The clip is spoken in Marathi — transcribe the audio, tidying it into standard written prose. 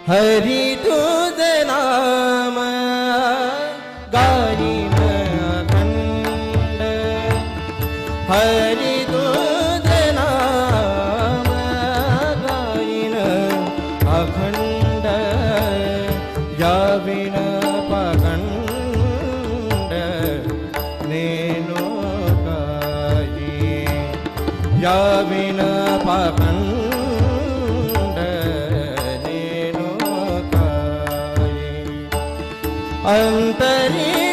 हरी तुझ नाम गाईन अखंड, हरी तुझ नाम गाईन अखंड, याविन पखंड नेनु काही, याविन पखंड अंतरी